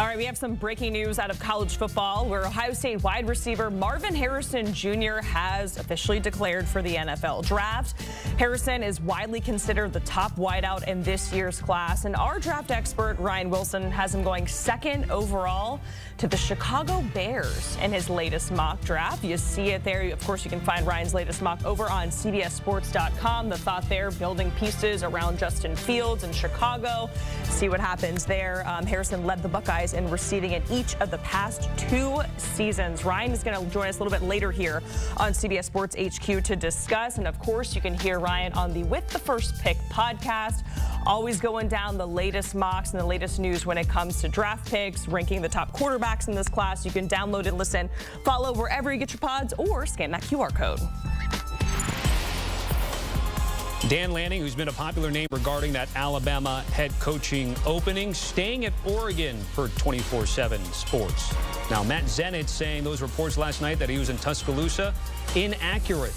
All right, we have some breaking news out of college football where Ohio State wide receiver Marvin Harrison Jr. has officially declared for the NFL draft. Harrison is widely considered the top wideout in this year's class, and our draft expert Ryan Wilson has him going second overall to the Chicago Bears in his latest mock draft. You see it there. Of course, you can find Ryan's latest mock over on CBSSports.com. The thought there, building pieces around Justin Fields in Chicago. See what happens there. Harrison led the Buckeyes in receiving in each of the past 2 seasons. Ryan is going to join us a little bit later here on CBS Sports HQ to discuss. And of course, you can hear Ryan on the With the First Pick podcast, always going down the latest mocks and the latest news when it comes to draft picks, ranking the top quarterbacks in this class. You can download and listen, follow wherever you get your pods, or scan that QR code. Dan Lanning, who's been a popular name regarding that Alabama head coaching opening, staying at Oregon for 24/7 Sports. Now, Matt Zenit saying those reports last night that he was in Tuscaloosa, inaccurate.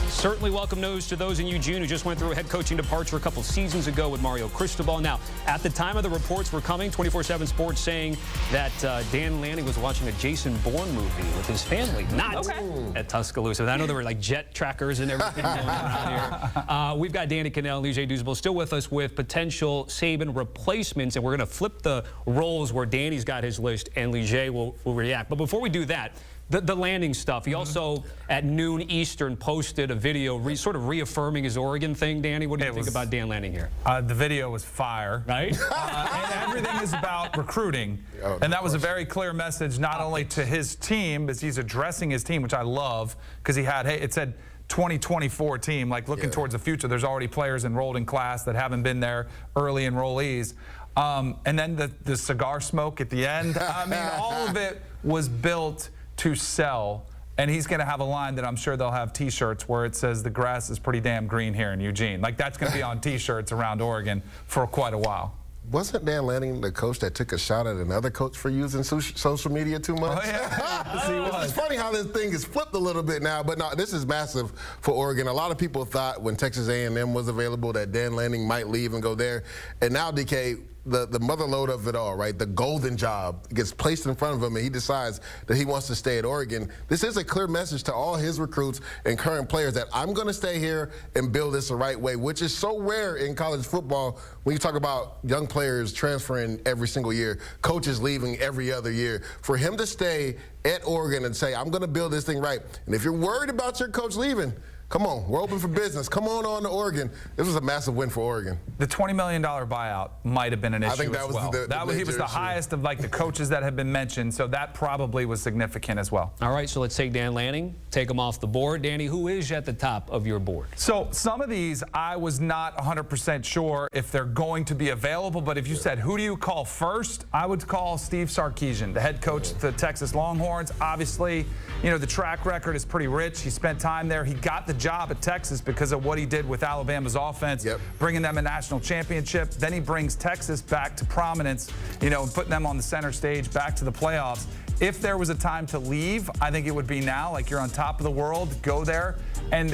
Certainly welcome news to those in Eugene who just went through a head coaching departure a couple seasons ago with Mario Cristobal. Now, at the time of the reports were coming, 24/7 Sports saying that Dan Lanning was watching a Jason Bourne movie with his family, not at Tuscaloosa. I know there were like jet trackers and everything going on around here. We've got Danny Cannell and Lige Douzable still with us with potential Saban replacements, and we're going to flip the roles where Danny's got his list and Lige will react. But before we do that, the Lanning stuff. He also, at noon Eastern, posted a video sort of reaffirming his Oregon thing. Danny, what do you think about Dan Lanning here? The video was fire. Right? And everything is about recruiting. And that was a very clear message, not only to his team, as he's addressing his team, which I love, because he had, hey, it said 2024 team, like looking towards the future. There's already players enrolled in class that haven't been there, early enrollees. And then the cigar smoke at the end. I mean, all of it was built to sell, and he's going to have a line that I'm sure they'll have T-shirts where it says the grass is pretty damn green here in Eugene. Like, that's going to be on T-shirts around Oregon for quite a while. Wasn't Dan Lanning the coach that took a shot at another coach for using social media too much? Oh, yeah. Yes, he was. It's funny how this thing is flipped a little bit now, but no, this is massive for Oregon. A lot of people thought when Texas A&M was available that Dan Lanning might leave and go there, and now, DK, the mother lode of it all, right? The golden job gets placed in front of him, and he decides that he wants to stay at Oregon. This is a clear message to all his recruits and current players that I'm going to stay here and build this the right way, which is so rare in college football when you talk about young players transferring every single year, coaches leaving every other year. For him to stay at Oregon and say, I'm going to build this thing right. And if you're worried about your coach leaving, come on, we're open for business. Come on to Oregon. This was a massive win for Oregon. The $20 million buyout might have been an issue as well. I think that was he was the highest of like the coaches that have been mentioned, so that probably was significant as well. All right, so let's take Dan Lanning, take him off the board. Danny, who is at the top of your board? So some of these I was not 100% sure if they're going to be available, but if you said who do you call first, I would call Steve Sarkisian, the head coach of the Texas Longhorns. Obviously, you know, the track record is pretty rich. He spent time there. He got the job at Texas because of what he did with Alabama's offense, bringing them a national championship. Then he brings Texas back to prominence, you know, putting them on the center stage, back to the playoffs. If there was a time to leave, I think it would be now. Like, you're on top of the world, go there. And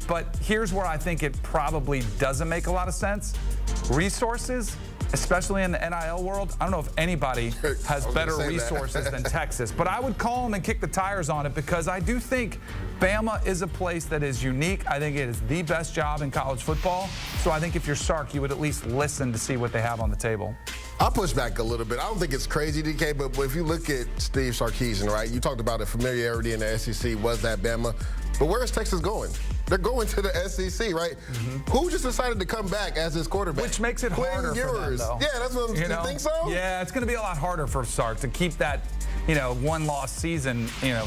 but here's where I think it probably doesn't make a lot of sense. Resources, especially in the NIL world, I don't know if anybody has better resources than Texas. But I would call them and kick the tires on it because I do think Bama is a place that is unique. I think it is the best job in college football. So I think if you're Sark, you would at least listen to see what they have on the table. I'll push back a little bit. I don't think it's crazy, DK, but if you look at Steve Sarkisian, right, you talked about the familiarity in the SEC, was that Bama? But where is Texas going? They're going to the SEC, right? Who just decided to come back as his quarterback? Which makes it harder for them, though. Yeah, that's what you think so? Yeah, it's going to be a lot harder for Sark to keep that, you know, one-loss season, you know,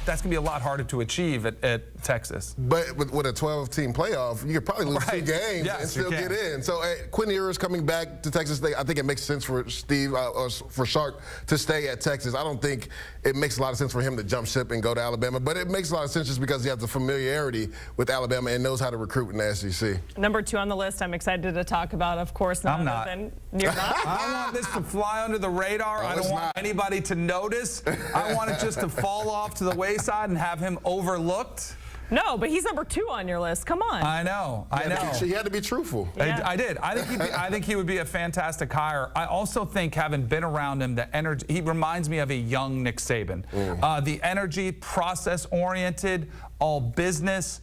that's going to be a lot harder to achieve at Texas. But with a 12-team playoff, you could probably lose 2 games and still get in. So Quinn Ewers coming back to Texas, I think it makes sense for Steve, or for Sark to stay at Texas. I don't think it makes a lot of sense for him to jump ship and go to Alabama, but it makes a lot of sense just because he has the familiarity with Alabama and knows how to recruit in the SEC. Number 2 on the list, I'm excited to talk about, of course. I'm not. You're not? I want this to fly under the radar. I don't want anybody to notice. I want it just to fall off to the wayside and have him overlooked. No, but he's number 2 on your list. Come on. I know. He had to be truthful. Yeah. I did. I think he would be a fantastic hire. I also think, having been around him, the energy, he reminds me of a young Nick Saban. The energy, process-oriented, all business,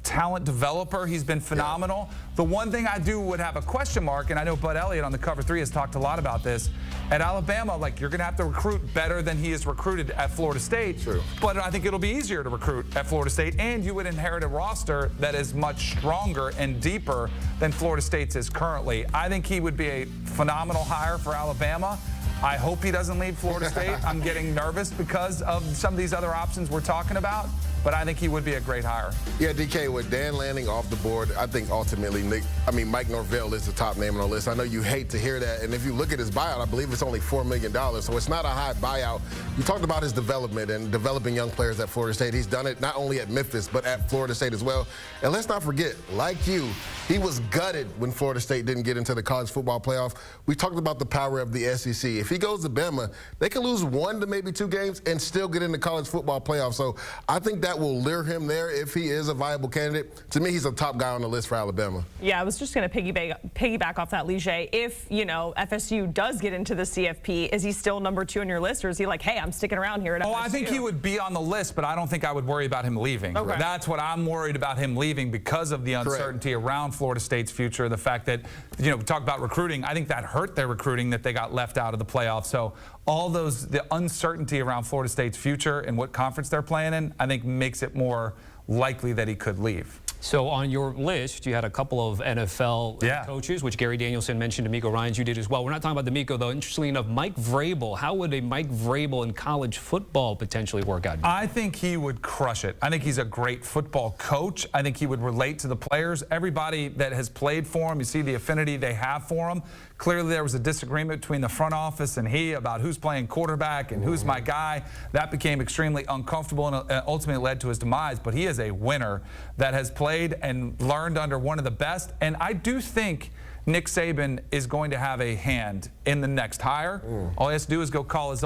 talent developer. He's been phenomenal. The one thing I would have a question mark, and I know Bud Elliott on the Cover 3 has talked a lot about this, at Alabama, like, you're going to have to recruit better than he is recruited at Florida State. True. But I think it'll be easier to recruit at Florida State, and you would inherit a roster that is much stronger and deeper than Florida State's is currently. I think he would be a phenomenal hire for Alabama. I hope he doesn't leave Florida State. I'm getting nervous because of some of these other options we're talking about, but I think he would be a great hire. Yeah, DK, with Dan Lanning off the board, I think ultimately Mike Norville is the top name on the list. I know you hate to hear that, and if you look at his buyout, I believe it's only $4 million, so it's not a high buyout. You talked about his development and developing young players at Florida State. He's done it not only at Memphis, but at Florida State as well. And let's not forget, like you, he was gutted when Florida State didn't get into the college football playoff. We talked about the power of the SEC. If he goes to Bama, they can lose 1 to maybe 2 games and still get in the college football playoff. So I think that will lure him there if he is a viable candidate. To me, he's a top guy on the list for Alabama. Yeah, I was just going to piggyback off that, Lige. If, FSU does get into the CFP, is he still number 2 on your list, or is he like, hey, I'm sticking around here at FSU? I think he would be on the list, but I don't think I would worry about him leaving. Okay. That's what I'm worried about, him leaving, because of the uncertainty around Florida State's future. The fact that, we talk about recruiting, I think that hurt their recruiting that they got left out of the playoffs. So all the uncertainty around Florida State's future and what conference they're playing in, I think makes it more likely that he could leave. So on your list, you had a couple of NFL coaches, which Gary Danielson mentioned. D'Amico Ryans, you did as well. We're not talking about D'Amico, though. Interestingly enough, Mike Vrabel. How would a Mike Vrabel in college football potentially work out? I think he would crush it. I think he's a great football coach. I think he would relate to the players. Everybody that has played for him, you see the affinity they have for him. Clearly, there was a disagreement between the front office and he about who's playing quarterback and who's my guy. That became extremely uncomfortable and ultimately led to his demise. But he is a winner that has played and learned under one of the best. And I do think Nick Saban is going to have a hand in the next hire. All he has to do is go call his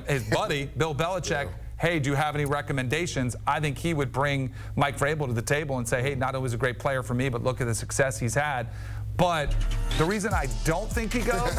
his buddy, Bill Belichick. Hey, do you have any recommendations? I think he would bring Mike Vrabel to the table and say, hey, not only was a great player for me, but look at the success he's had. But the reason I don't think he goes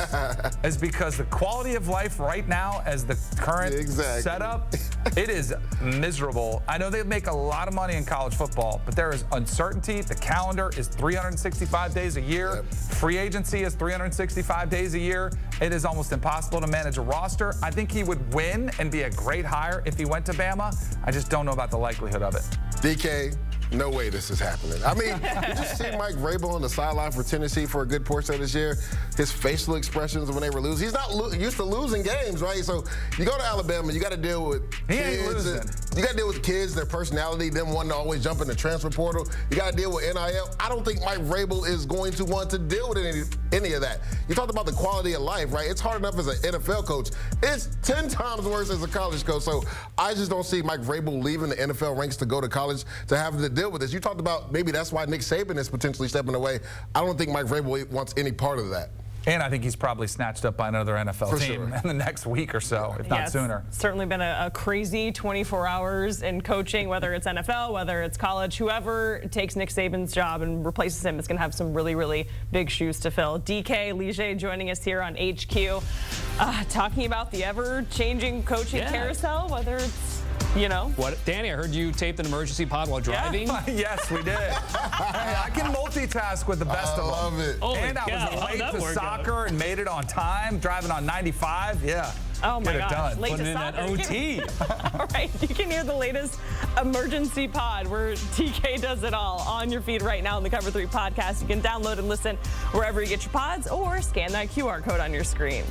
is because the quality of life right now, as the current setup, it is miserable. I know they make a lot of money in college football, but there is uncertainty. The calendar is 365 days a year. Yep. Free agency is 365 days a year. It is almost impossible to manage a roster. I think he would win and be a great hire if he went to Bama. I just don't know about the likelihood of it. DK, no way this is happening. I mean, did you see Mike Vrabel on the sideline for Tennessee for a good portion of this year? His facial expressions when they were losing. He's not used to losing games, right? So you go to Alabama, you got to deal with kids. You got to deal with kids, their personality, them wanting to always jump in the transfer portal. You got to deal with NIL. I don't think Mike Vrabel is going to want to deal with any of that. You talked about the quality of life, right? It's hard enough as an NFL coach. It's 10 times worse as a college coach. So I just don't see Mike Vrabel leaving the NFL ranks to go to college to have to deal with this. You talked about maybe that's why Nick Saban is potentially stepping away. I don't think Mike Vrabel wants any part of that. And I think he's probably snatched up by another NFL team in the next week or so, if not sooner. It's certainly been a crazy 24 hours in coaching, whether it's NFL, whether it's college. Whoever takes Nick Saban's job and replaces him is going to have some really, really big shoes to fill. DK, Lige joining us here on HQ, talking about the ever-changing coaching carousel, whether it's What, Danny, I heard you taped an emergency pod while driving. Yeah. Yes, we did. Hey, I can multitask with the best of them. I love it. And I was late to soccer and made it on time, driving on 95. Yeah. Oh my gosh, late Putting to in soccer. that OT. All right, you can hear the latest emergency pod where TK does it all on your feed right now on the Cover 3 podcast. You can download and listen wherever you get your pods or scan that QR code on your screen.